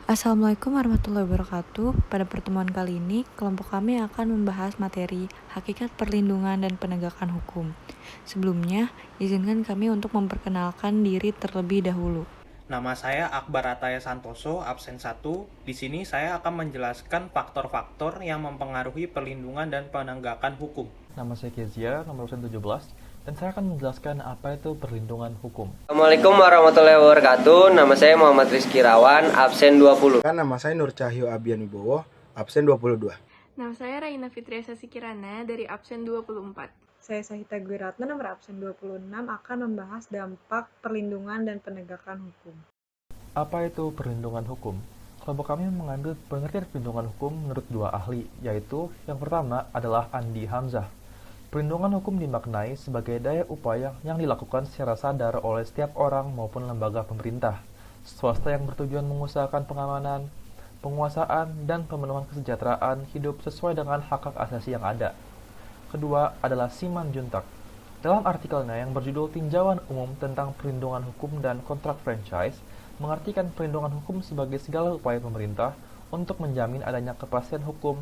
Assalamualaikum warahmatullahi wabarakatuh. Pada pertemuan kali ini, kelompok kami akan membahas materi hakikat perlindungan dan penegakan hukum. Sebelumnya, izinkan kami untuk memperkenalkan diri terlebih dahulu. Nama saya Akbar Ataya Santoso, absen 1. Di sini saya akan menjelaskan faktor-faktor yang mempengaruhi perlindungan dan penegakan hukum. Nama saya Kezia, nomor absen 17, dan saya akan menjelaskan apa itu perlindungan hukum. Assalamualaikum warahmatullahi wabarakatuh. Nama saya Muhammad Rizky Rawan, absen 20. Nama saya Nur Cahyo Abian Wibowo, absen 22. Nama saya Raina Fitriasa Sikirana dari absen 24. Saya Sahita Gwiratna nomor absen 26 akan membahas dampak perlindungan dan penegakan hukum. Apa itu perlindungan hukum? Kelompok kami mengambil pengertian perlindungan hukum menurut dua ahli, yaitu yang pertama adalah Andi Hamzah. Perlindungan hukum dimaknai sebagai daya upaya yang dilakukan secara sadar oleh setiap orang maupun lembaga pemerintah, swasta yang bertujuan mengusahakan pengamanan, penguasaan, dan pemenuhan kesejahteraan hidup sesuai dengan hak-hak asasi yang ada. Kedua adalah Siman Juntak. Dalam artikelnya yang berjudul Tinjauan Umum tentang Perlindungan Hukum dan Kontrak Franchise, mengartikan perlindungan hukum sebagai segala upaya pemerintah untuk menjamin adanya kepastian hukum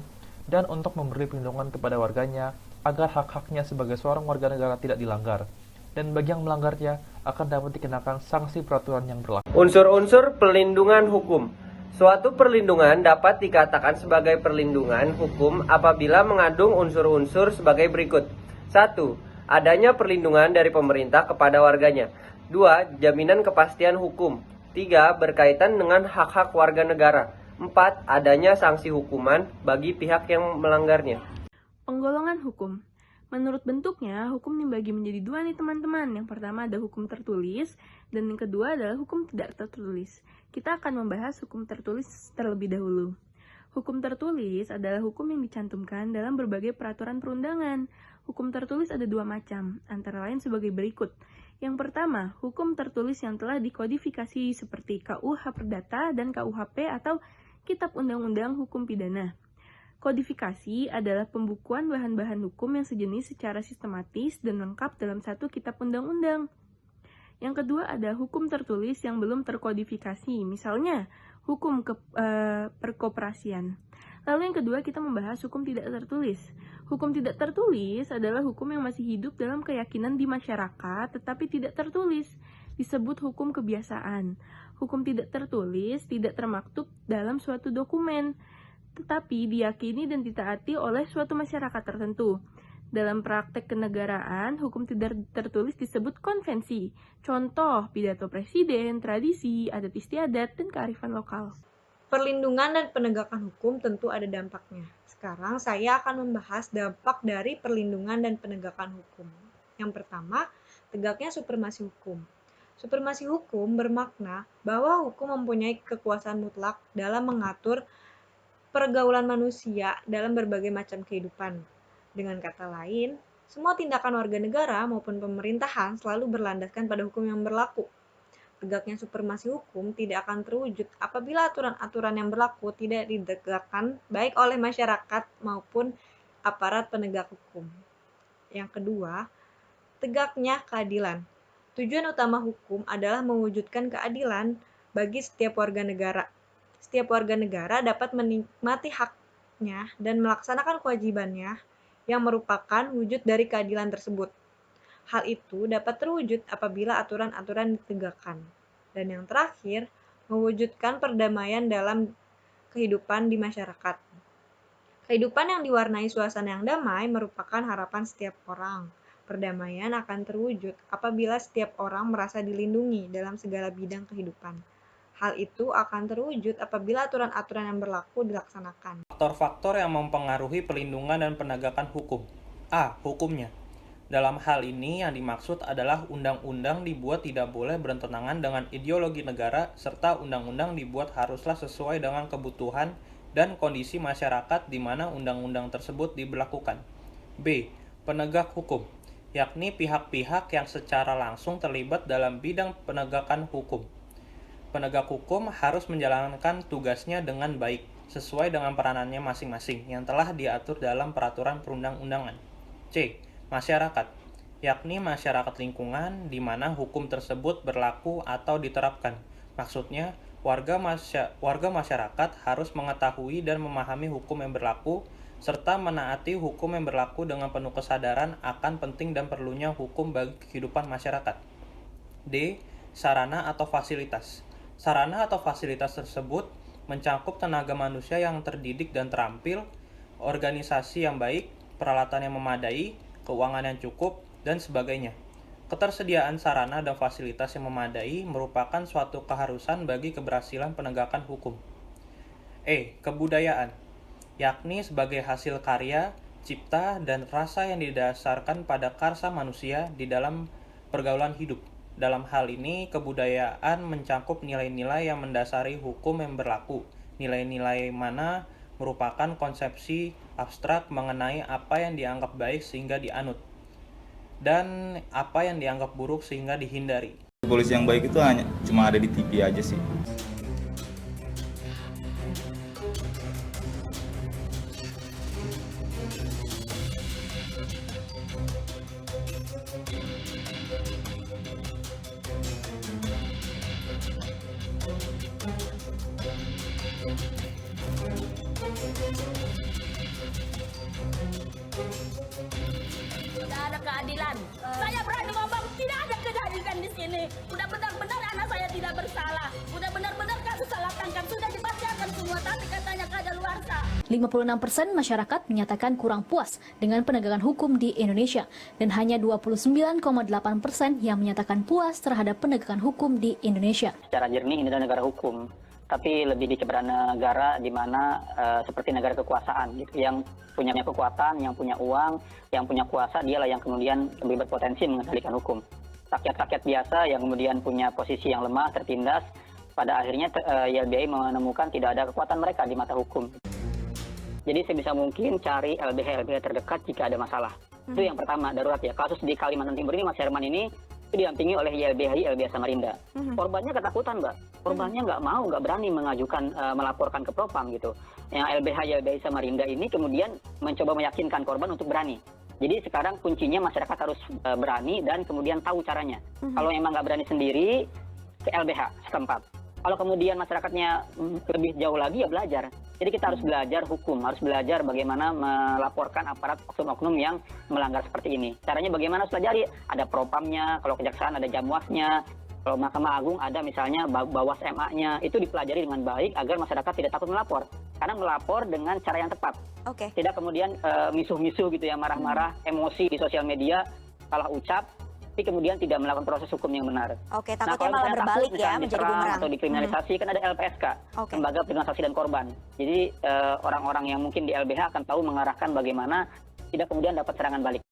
dan untuk memberi perlindungan kepada warganya agar hak-haknya sebagai seorang warga negara tidak dilanggar, dan bagi yang melanggarnya akan dapat dikenakan sanksi peraturan yang berlaku. Unsur-unsur perlindungan hukum. Suatu perlindungan dapat dikatakan sebagai perlindungan hukum apabila mengandung unsur-unsur sebagai berikut. 1. Adanya perlindungan dari pemerintah kepada warganya. 2. Jaminan kepastian hukum. 3. Berkaitan dengan hak-hak warga negara. 4. Adanya sanksi hukuman bagi pihak yang melanggarnya. Penggolongan hukum. Menurut bentuknya, hukum dibagi menjadi dua nih teman-teman. Yang pertama ada hukum tertulis, dan yang kedua adalah hukum tidak tertulis. Kita akan membahas hukum tertulis terlebih dahulu. Hukum tertulis adalah hukum yang dicantumkan dalam berbagai peraturan perundangan. Hukum tertulis ada dua macam, antara lain sebagai berikut. Yang pertama, hukum tertulis yang telah dikodifikasi seperti KUH Perdata dan KUHP atau Kitab Undang-Undang Hukum Pidana. Kodifikasi adalah pembukuan bahan-bahan hukum yang sejenis secara sistematis dan lengkap dalam satu kitab undang-undang. Yang kedua ada hukum tertulis yang belum terkodifikasi, misalnya hukum perkoperasian. Lalu yang kedua kita membahas hukum tidak tertulis. Hukum tidak tertulis adalah hukum yang masih hidup dalam keyakinan di masyarakat tetapi tidak tertulis, disebut hukum kebiasaan. Hukum tidak tertulis tidak termaktub dalam suatu dokumen, tetapi diyakini dan ditaati oleh suatu masyarakat tertentu. Dalam praktek kenegaraan, hukum tidak tertulis disebut konvensi. Contoh, pidato presiden, tradisi, adat istiadat, dan kearifan lokal. Perlindungan dan penegakan hukum tentu ada dampaknya. Sekarang saya akan membahas dampak dari perlindungan dan penegakan hukum. Yang pertama, tegaknya supremasi hukum. Supremasi hukum bermakna bahwa hukum mempunyai kekuasaan mutlak dalam mengatur pergaulan manusia dalam berbagai macam kehidupan. Dengan kata lain, semua tindakan warga negara maupun pemerintahan selalu berlandaskan pada hukum yang berlaku. Tegaknya supremasi hukum tidak akan terwujud apabila aturan-aturan yang berlaku tidak ditegakkan baik oleh masyarakat maupun aparat penegak hukum. Yang kedua, tegaknya keadilan. Tujuan utama hukum adalah mewujudkan keadilan bagi setiap warga negara. Setiap warga negara dapat menikmati haknya dan melaksanakan kewajibannya yang merupakan wujud dari keadilan tersebut. Hal itu dapat terwujud apabila aturan-aturan ditegakkan. Dan yang terakhir, mewujudkan perdamaian dalam kehidupan di masyarakat. Kehidupan yang diwarnai suasana yang damai merupakan harapan setiap orang. Perdamaian akan terwujud apabila setiap orang merasa dilindungi dalam segala bidang kehidupan. Hal itu akan terwujud apabila aturan-aturan yang berlaku dilaksanakan. Faktor-faktor yang mempengaruhi perlindungan dan penegakan hukum. A. Hukumnya. Dalam hal ini yang dimaksud adalah undang-undang dibuat tidak boleh bertentangan dengan ideologi negara serta undang-undang dibuat haruslah sesuai dengan kebutuhan dan kondisi masyarakat di mana undang-undang tersebut diberlakukan. B. Penegak hukum, yakni pihak-pihak yang secara langsung terlibat dalam bidang penegakan hukum. Penegak hukum harus menjalankan tugasnya dengan baik, sesuai dengan peranannya masing-masing yang telah diatur dalam peraturan perundang-undangan. C. Masyarakat, yakni masyarakat lingkungan di mana hukum tersebut berlaku atau diterapkan. Maksudnya, warga masyarakat harus mengetahui dan memahami hukum yang berlaku, serta menaati hukum yang berlaku dengan penuh kesadaran akan penting dan perlunya hukum bagi kehidupan masyarakat. D. Sarana atau fasilitas. Sarana atau fasilitas tersebut mencakup tenaga manusia yang terdidik dan terampil, organisasi yang baik, peralatan yang memadai, keuangan yang cukup, dan sebagainya. Ketersediaan sarana dan fasilitas yang memadai merupakan suatu keharusan bagi keberhasilan penegakan hukum. E. Kebudayaan, yakni sebagai hasil karya, cipta, dan rasa yang didasarkan pada karsa manusia di dalam pergaulan hidup. Dalam hal ini, kebudayaan mencakup nilai-nilai yang mendasari hukum yang berlaku. Nilai-nilai mana merupakan konsepsi abstrak mengenai apa yang dianggap baik sehingga dianut, dan apa yang dianggap buruk sehingga dihindari. Polisi yang baik itu cuma ada di TV aja sih. Tidak ada keadilan. Saya berani ngomong tidak ada keadilan di sini. Udah benar-benar anak saya tidak bersalah. Udah benar-benar kasus salah tangkap sudah dibacakan semua, tapi katanya kadaluarsa. 56% masyarakat menyatakan kurang puas dengan penegakan hukum di Indonesia dan hanya 29,8% yang menyatakan puas terhadap penegakan hukum di Indonesia. Secara jernih ini adalah negara hukum, tapi lebih dikepada negara di mana seperti negara kekuasaan gitu, yang punya kekuatan, yang punya uang, yang punya kuasa, dialah yang kemudian lebih berpotensi mengendalikan hukum. Rakyat-rakyat biasa yang kemudian punya posisi yang lemah, tertindas, pada akhirnya YLBHI menemukan tidak ada kekuatan mereka di mata hukum. Jadi sebisa mungkin cari LBH terdekat jika ada masalah. Itu yang pertama, darurat ya. Kasus di Kalimantan Timur ini, Mas Herman ini, itu didampingi oleh YLBH Samarinda. Korbannya ketakutan, Mbak. Korbannya nggak berani mengajukan, melaporkan ke Propam gitu. Yang YLBH Samarinda ini kemudian mencoba meyakinkan korban untuk berani. Jadi sekarang kuncinya masyarakat harus berani dan kemudian tahu caranya. Kalau memang nggak berani sendiri, ke LBH setempat. Kalau kemudian masyarakatnya lebih jauh lagi, ya belajar. Jadi kita harus belajar hukum, harus belajar bagaimana melaporkan aparat oknum-oknum yang melanggar seperti ini. Caranya bagaimana harus pelajari? Ada propamnya, kalau kejaksaan ada jamwasnya, kalau Mahkamah Agung ada misalnya bawas MA-nya. Itu dipelajari dengan baik agar masyarakat tidak takut melapor. Karena melapor dengan cara yang tepat. Tidak kemudian misuh-misuh gitu ya, marah-marah, emosi di sosial media, salah ucap, tapi kemudian tidak melakukan proses hukum yang benar. Takutnya malah berbalik ya, menjadi bumerang. Atau dikriminalisasi, kan ada LPSK, Lembaga Perlindungan Saksi dan Korban. Jadi orang-orang yang mungkin di LBH akan tahu mengarahkan bagaimana tidak kemudian dapat serangan balik.